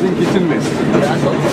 using kitchen waste. Gas also.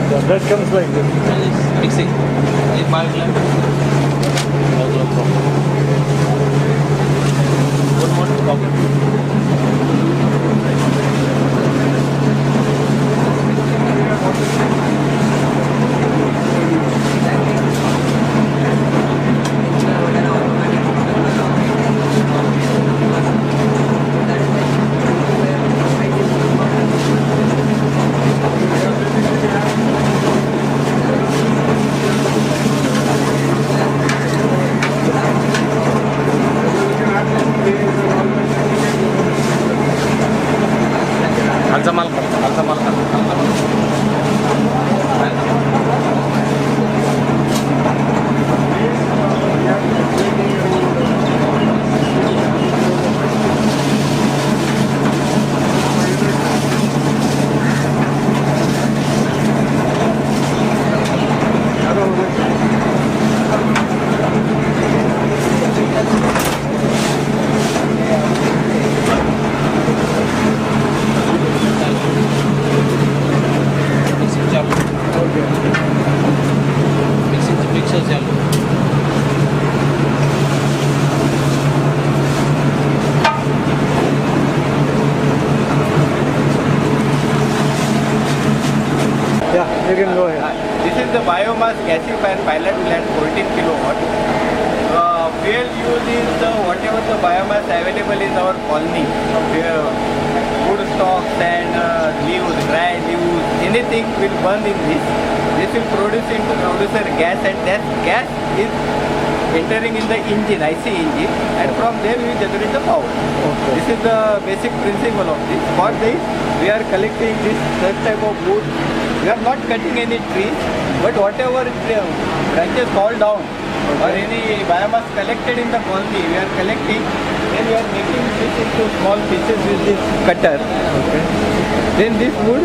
The bread comes like this. Mixing. एक बार गला. One more problem. खालचा माल खालचा माल Yeah, you can go ahead. This is the biomass gasifier pilot plant 14 kilowatt. Fuel use is whatever the biomass available in our colony. Food stocks and leaves, dry leaves, anything will burn in this. This will produce into producer gas, and that gas is entering in the engine, IC engine, and from there we will generate the power. Okay. This is the basic principle of this. For this, we are collecting this such type of wood. We are not cutting any trees, but whatever branches fall down or any biomass collected in the colony, we are collecting. Then we are making this into small pieces with this cutter. Okay. Then this wood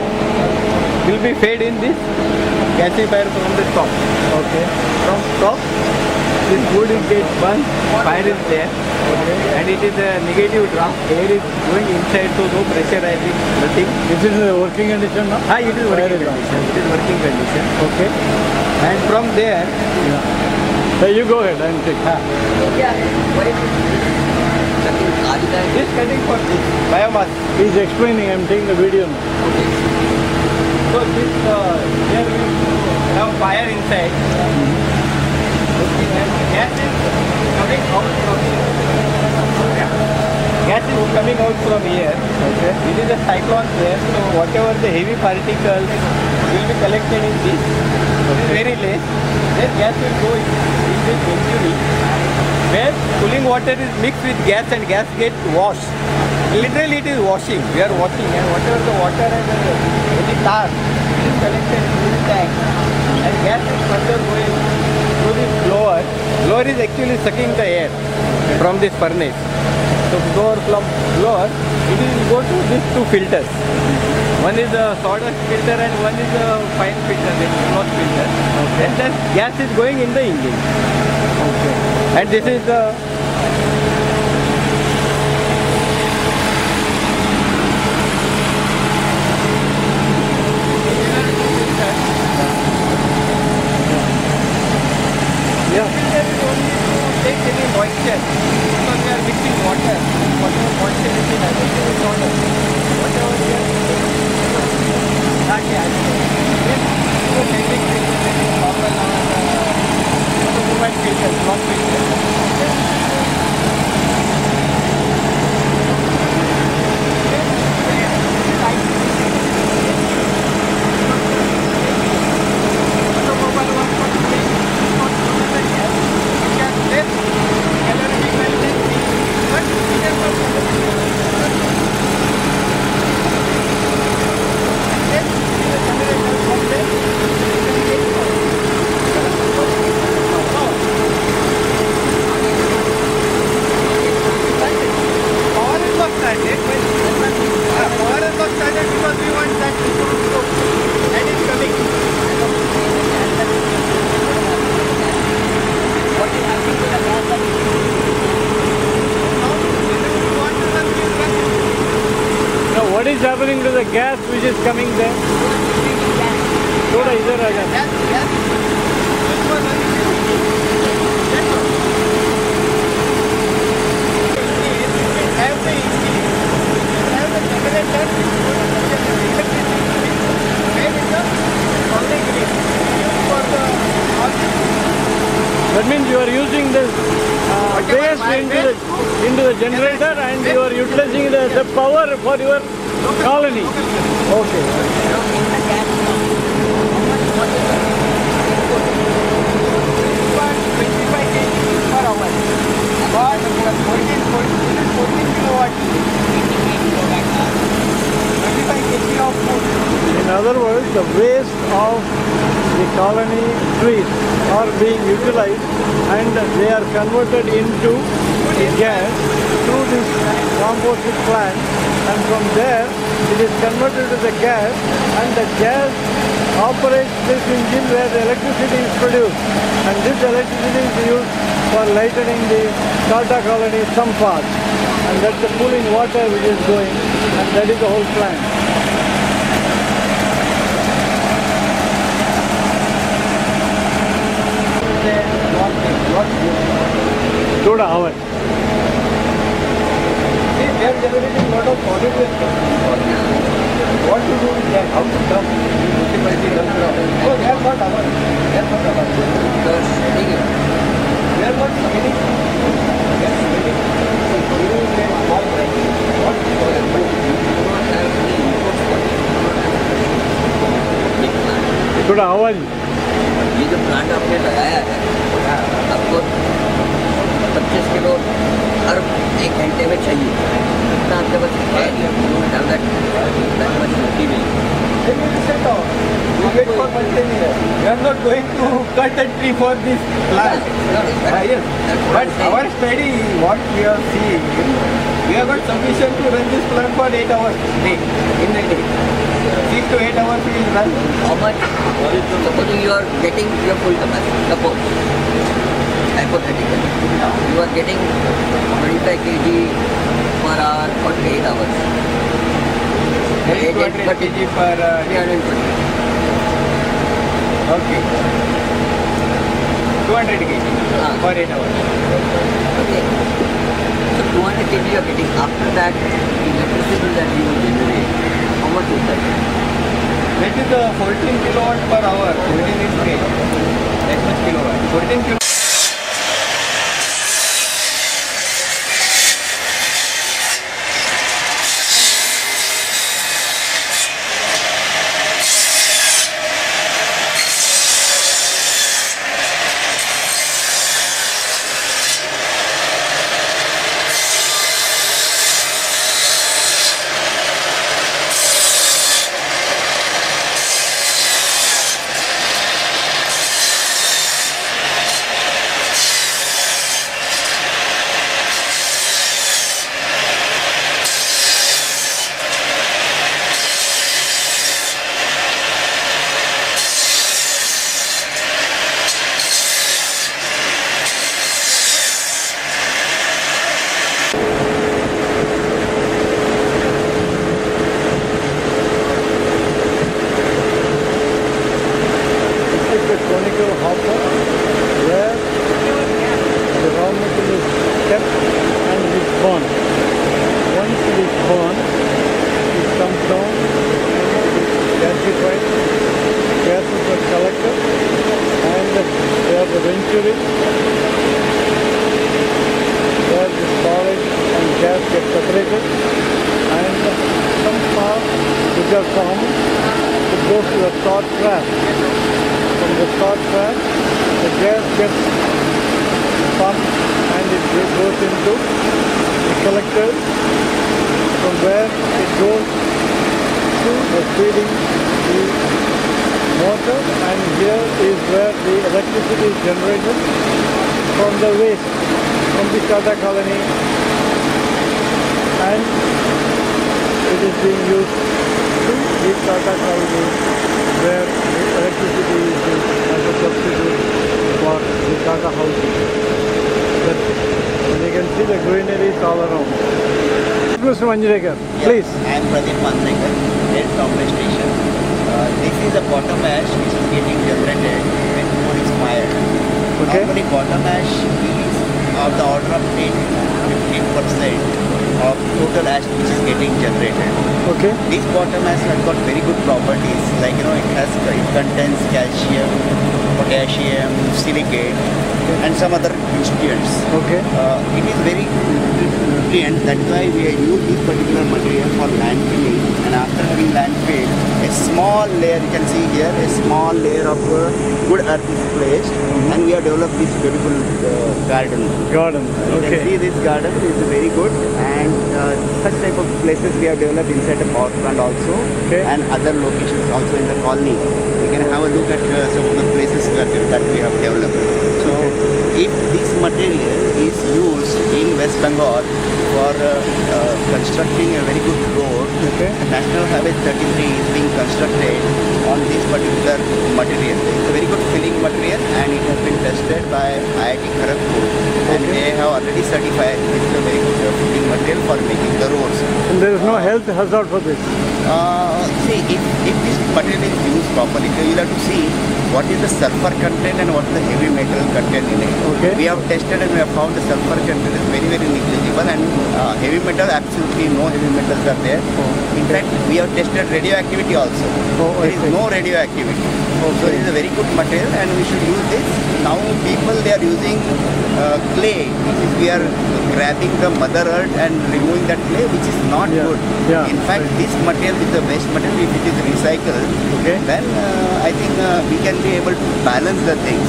will be fed in this gasifier from the top. Okay. From top, this wood will get burned, fire is there, Okay. and it is a negative draft. Air is going inside, so no pressurizing, nothing. This is the working condition now? It is working condition. It is working condition. Okay. And from there, Yeah. So you go ahead and take. this cutting for this biomass. He's explaining, I'm taking the video now. So this here we have fire inside. Okay, and gas is coming out from here. Gas is coming out from here. Okay. It is a cyclone there, so whatever the heavy particles will be collected in this. It is very less. Then gas will go in this mercury, where cooling water is mixed with gas and gas gets washed. Literally it is washing. We are washing, and whatever the water and the tar is collected in this tank, and gas is further going through this blower. Blower is actually sucking the air from this furnace. So blower from blower, it will go to these two filters. One is a sawdust filter and one is a fine filter, the cloth filter. Okay. And then gas is going in the engine. Okay. And this is the Yeah. filter is only to take any moisture, because we are mixing water. Whatever moisture is in, everything is sawdust. Whatever we are जाके आते हैं तो technique proper movement filter block filter Now what is happening to the gas which is coming there? थोड़ा इधर आ जाना. That means you are using this waste into the generator and you are utilizing the power for your colony. Okay. In other words, the waste of the colony trees are being utilized and they are converted into gas through this composite plant, and from there it is converted to the gas, and the gas operates this engine where the electricity is produced, and this electricity is used for lightening the Tata colony some parts, and that's the cooling water which is going, and that is the whole plant. थोड़ा हवा. See, they are generating lot of positive. What to do with that? How to dump? Oh, they are not our. They are not our. They are not spinning. They are spinning. थोड़ा आवाज. ये जो plant आपने लगाया है आपको 25 kilo हर 1 घंटे में चाहिए. इतना आपके पास है नहीं. Then you will set off. You wait for multi-year. We are not going to cut a tree for this plant. Yes. But our study, what we are seeing, we have got sufficient to run this plant for 8 hours day, in a day. 6 to 8 hours we will run. How much? Supposing you are getting your full capacity. Suppose, hypothetically, you are getting 25 kg per hour for 8 hours. 200 kg per 320. Okay. 200 kg for 8 hours. Okay. So 200 kg you are getting. After that, the electricity that you will generate, how much is that? That is 14 kilowatt per hour. 14 is great. That much kilowatt. 14 kilowatt. separated, and some parts which are common, it goes to the start trap. From the start trap, the gas gets pumped and it goes into the collector, from where it goes to the feeding the motor, and here is where the electricity is generated from the waste from the Tata colony, and it is being used to the Tata colony where the electricity is used as a substitute for the Tata housing. That's it. And you can see the greeneries all around. Mr. Manjrekar, please. I am Pradeep Manjrekar, head Congress station. This is a bottom ash which is getting generated when coal is fired. Okay. Normally bottom ash is of the order of 10-15% of total ash which is getting generated. Okay. This bottom ash has got very good properties, like it contains calcium, potassium, silicate, and some other nutrients. Okay. It is very nutrient, that's why we use this particular material for landfilling, and after having landfill, a small layer, you can see here, a small layer of good earth is placed, and we have developed this beautiful garden. Garden. You can see Okay. this garden is very good, and such type of places we have developed inside the power plant also, Okay. and other locations also in the colony. You can have a look at some of the places that we have developed. So, if this material is used in West Bengal for constructing a very good road, Okay. National Highway 33 is being constructed on this particular material. It's a very good filling material, and it has been tested by IIT Kharagpur, and Okay. they have already certified this is a very good filling material for making the roads. And there is no health hazard for this. See, if this material is used properly, so you'll have to see what is the sulfur content and what is the heavy metal content in it. Okay. We have tested and we have found the sulfur content is very, very negligible, and heavy metal, absolutely no heavy metals are there. In fact, we have tested radioactivity also. Oh, I There is see. no radioactivity. So it is a very good material, and we should use this. Now people, they are using clay, which is we are grabbing the mother earth and removing that clay, which is not Yeah. good. Yeah. In fact, this material is the best material. If it is recycled, Okay. then I think we can be able to balance the things.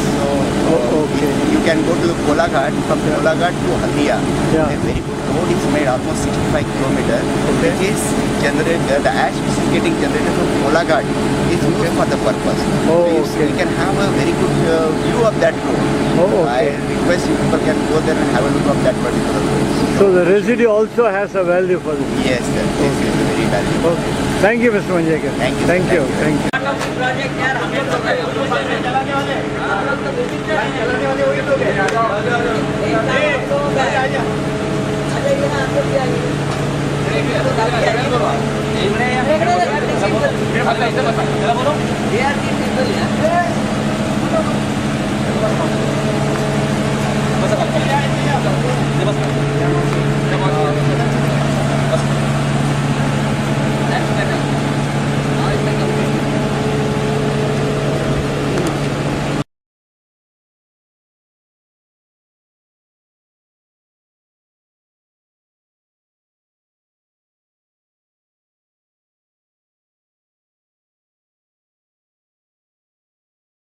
So okay. you can go to the Kolaghat, from Kolaghat to Haldia. Yeah. A very good road is made, almost 65 kilometers, which is generated, the ash which is getting generated from Kolaghat is used for the purpose. Oh, So okay. you can have a very good view of that road. Oh, I okay. request you people can go there and have a look of that particular road. So the residue also has a value for this. Yes, sir. This is very valuable. Okay. Thank you, Mr. Manjrekar. Thank you, sir. Thank you. Thank you. Thank you. They are the people, yeah.